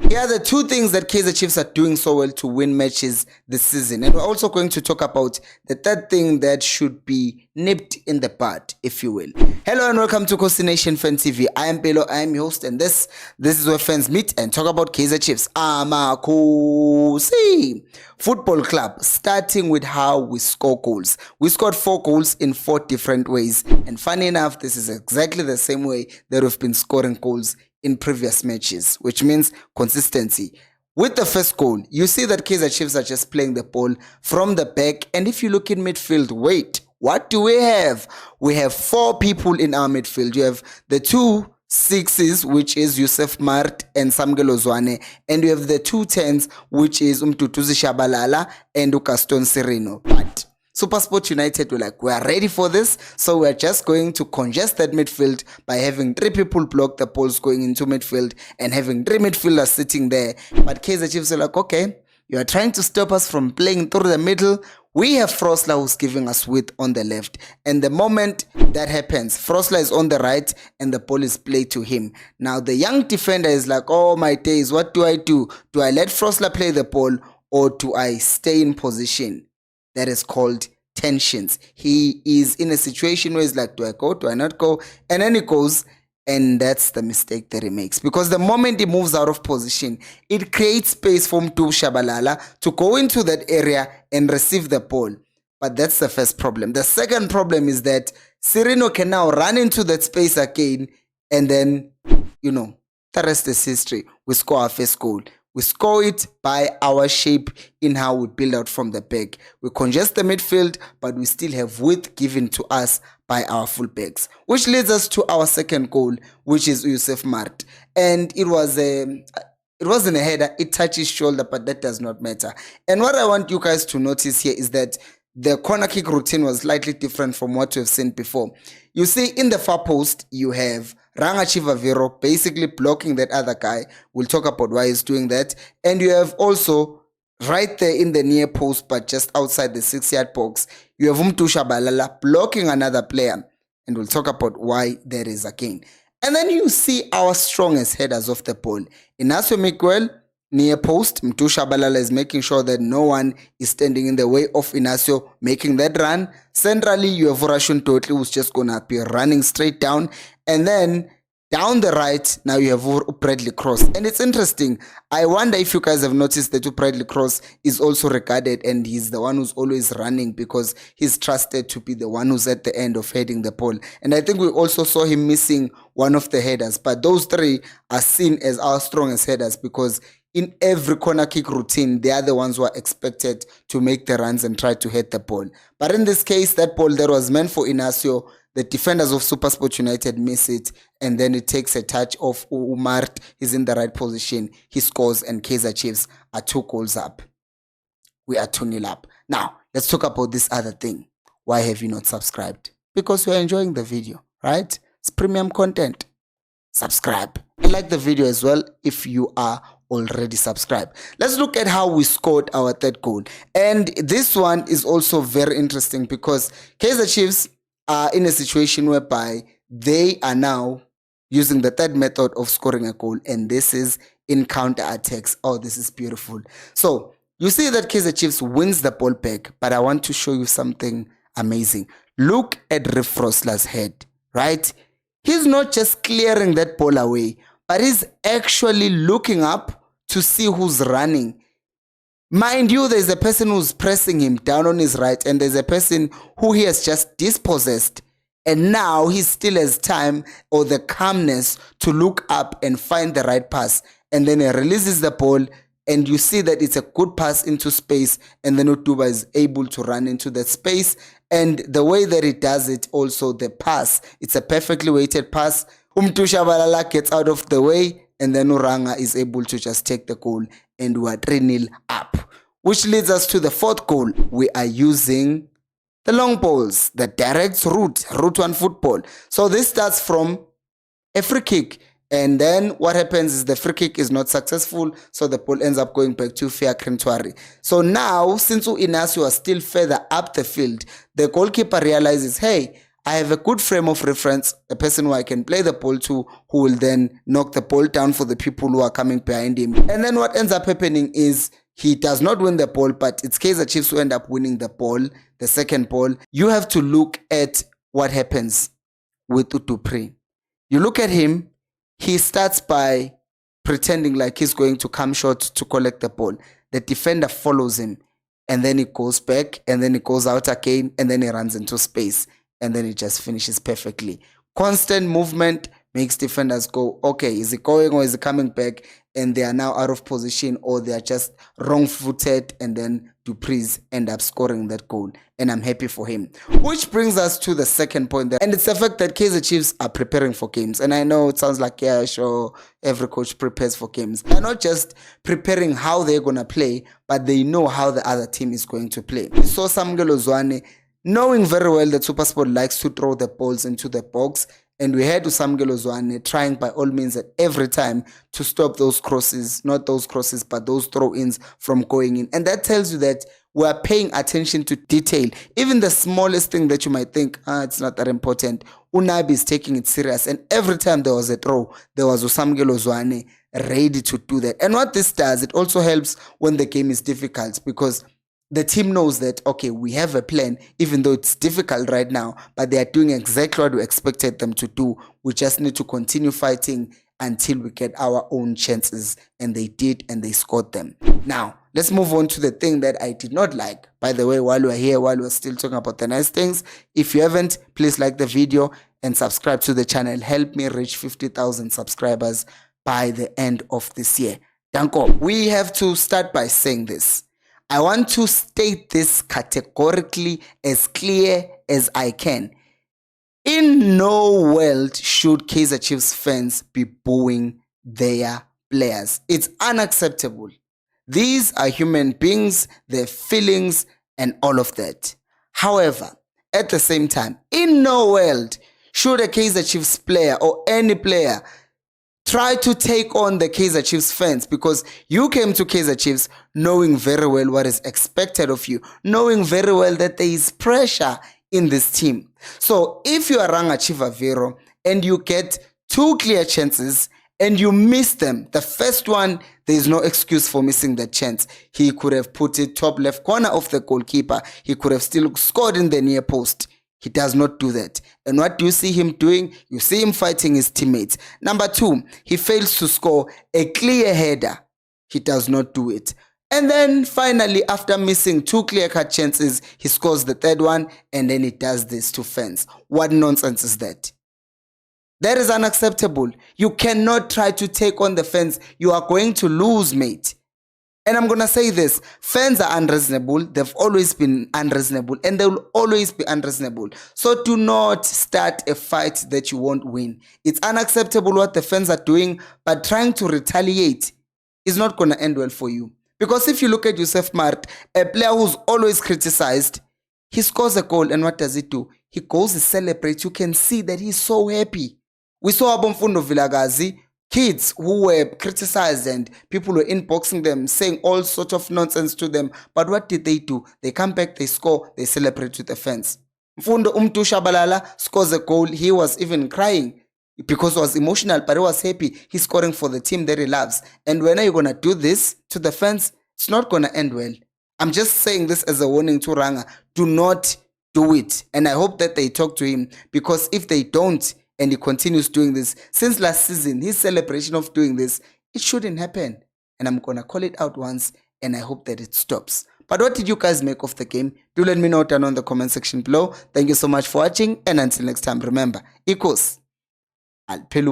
Here are the two things that Kaizer Chiefs are doing so well to win matches this season. And we're also going to talk about the third thing that should be nipped in the bud, if you will. Hello and welcome to Khosi Nation Fan TV. I am Pelo, I am your host, and this is where fans meet and talk about Kaizer Chiefs. Amakhosi Football Club, starting with how we score goals. We scored 4 goals in 4 different ways. And funny enough, this is exactly the same way that we've been scoring goals in previous matches, which means consistency. With the first goal, you see that Kaizer Chiefs are just playing the ball from the back, and if you look in midfield, wait, what do we have? We have 4 people in our midfield. You have the 2 6s, which is Yusuf Mart and Samgelo Zwane, and you have the 2 10s, which is Umtutuzi Shabalala and Ukaston Sereno. But SuperSport United were like, we are ready for this, so we're just going to congest that midfield by having 3 people block the balls going into midfield and having 3 midfielders sitting there. But Kaizer Chiefs are like, okay, you are trying to stop us from playing through the middle. We have Frosler who's giving us width on the left. And the moment that happens, Frosler is on the right and the ball is played to him. Now the young defender is like, oh my days, what do I do? Do I let Frosler play the ball or do I stay in position? That is called tensions. He is in a situation where he's like, do I go? Do I not go? And then he goes, and that's the mistake that he makes. Because the moment he moves out of position, it creates space for Mtu Shabalala to go into that area and receive the ball. But that's the first problem. The second problem is that Sereno can now run into that space again, and then, you know, the rest is history. We score our first goal. We score it by our shape in how we build out from the back. We congest the midfield, but we still have width given to us by our fullbacks. Which leads us to our second goal, which is Yusuf Mart. And it wasn't a header, it touched his shoulder, but that does not matter. And what I want you guys to notice here is that the corner kick routine was slightly different from what we've seen before. You see, in the far post, you have Rangachivaviro basically blocking that other guy. We'll talk about why he's doing that. And you have also, right there in the near post, but just outside the 6-yard box, you have Umtusha blocking another player. And we'll talk about why that is again. And then you see our strongest headers of the ball. Inacio Miguel, near post, Mtusha Balala is making sure that no one is standing in the way of Inacio making that run. Centrally, you have Rashun Totli, who's just going to be running straight down. And then down the right, now you have Bradley Cross. And it's interesting. I wonder if you guys have noticed that Bradley Cross is also regarded, and he's the one who's always running because he's trusted to be the one who's at the end of heading the ball. And I think we also saw him missing one of the headers. But those 3 are seen as our strongest headers because in every corner kick routine, they are the ones who are expected to make the runs and try to hit the ball. But in this case, that ball that was meant for Inacio, the defenders of SuperSport United miss it, and then it takes a touch of Umart. He's in the right position. He scores, and Kaizer Chiefs are 2 goals up. We are 2-0 up. Now, let's talk about this other thing. Why have you not subscribed? Because you're enjoying the video, right? It's premium content. Subscribe and like the video as well if you are already subscribed. Let's look at how we scored our third goal. And this one is also very interesting because Kaizer Chiefs are in a situation whereby they are now using the third method of scoring a goal, and this is in counter attacks. Oh, this is beautiful. So you see that Kaizer Chiefs wins the ball back, but I want to show you something amazing. Look at Riff Frosler's head, right? He's not just clearing that ball away, but he's actually looking up to see who's running. Mind you, there's a person who's pressing him down on his right, and there's a person who he has just dispossessed. And now he still has time or the calmness to look up and find the right pass. And then he releases the ball, and you see that it's a good pass into space, and then Utuba is able to run into that space. And the way that he does it, also the pass, it's a perfectly weighted pass. Umtusha Balala gets out of the way, and then Uranga is able to just take the goal, and we are 3-0 up. Which leads us to the fourth goal. We are using the long balls, the direct route 1 football. So this starts from a free kick. And then what happens is the free kick is not successful, so the ball ends up going back to Fia Krintwari. So now, since Inacio are still further up the field, the goalkeeper realizes, hey, I have a good frame of reference, a person who I can play the ball to, who will then knock the ball down for the people who are coming behind him. And then what ends up happening is he does not win the ball, but it's Kaizer Chiefs who end up winning the ball, the second ball. You have to look at what happens with Untouchable. You look at him, he starts by pretending like he's going to come short to collect the ball. The defender follows him, and then he goes back, and then he goes out again, and then he runs into space, and then he just finishes perfectperfectly. Constant movement makes defenders go, okay, is he going or is he coming back? And they are now out of position, or they are just wrong-footed, and then Dupree's end up scoring that goal. And I'm happy for him. Which brings us to the second point there. And it's the fact that Kaizer Chiefs are preparing for games. And I know it sounds like, yeah, sure, every coach prepares for games. They're not just preparing how they're going to play, but they know how the other team is going to play. So Samgelo Zwane, knowing very well that SuperSport likes to throw the balls into the box, and we had Usamgelo Zwane trying by all means at every time to stop those crosses, not those crosses, but those throw-ins from going in. And that tells you that we are paying attention to detail. Even the smallest thing that you might think, it's not that important, Unabi is taking it serious. And every time there was a throw, there was Usamgelo Zwane ready to do that. And what this does, it also helps when the game is difficult, because the team knows that, okay, we have a plan, even though it's difficult right now, but they are doing exactly what we expected them to do. We just need to continue fighting until we get our own chances. And they did, and they scored them. Now, let's move on to the thing that I did not like. By the way, while we're here, while we're still talking about the nice things, if you haven't, please like the video and subscribe to the channel. Help me reach 50,000 subscribers by the end of this year. Danko, we have to start by saying this. I want to state this categorically, as clear as I can. In no world should Kaizer Chiefs fans be booing their players. It's unacceptable. These are human beings, their feelings, and all of that. However, at the same time, in no world should a Kaizer Chiefs player or any player try to take on the Kaizer Chiefs fans, because you came to Kaizer Chiefs knowing very well what is expected of you, knowing very well that there is pressure in this team. So if you are Ranga Chivaviro and you get 2 clear chances and you miss them, the first one, there is no excuse for missing that chance. He could have put it top left corner of the goalkeeper. He could have still scored in the near post. He does not do that. And what do you see him doing? You see him fighting his teammates. Number 2, he fails to score a clear header. He does not do it. And then finally, after missing 2 clear-cut chances, he scores the third one, and then he does this to fans. What nonsense is that? That is unacceptable. You cannot try to take on the fans. You are going to lose, mate. And I'm going to say this, fans are unreasonable. They've always been unreasonable, and they will always be unreasonable. So do not start a fight that you won't win. It's unacceptable what the fans are doing, but trying to retaliate is not going to end well for you. Because if you look at Yusuf Mart, a player who's always criticized, he scores a goal, and what does he do? He goes to celebrate. You can see that he's so happy. We saw Abomfundo Vilagazi, kids who were criticized and people were inboxing them, saying all sorts of nonsense to them. But what did they do? They come back, they score, they celebrate with the fans. Mfundo Untouchable scores a goal. He was even crying because he was emotional, but he was happy. He's scoring for the team that he loves. And when are you going to do this to the fans? It's not going to end well. I'm just saying this as a warning to Ranga. Do not do it. And I hope that they talk to him, because if they don't, and he continues doing this, since last season, his celebration of doing this, it shouldn't happen. And I'm going to call it out once, and I hope that it stops. But what did you guys make of the game? Do let me know down on the comment section below. Thank you so much for watching, and until next time, remember, equals Alpelum.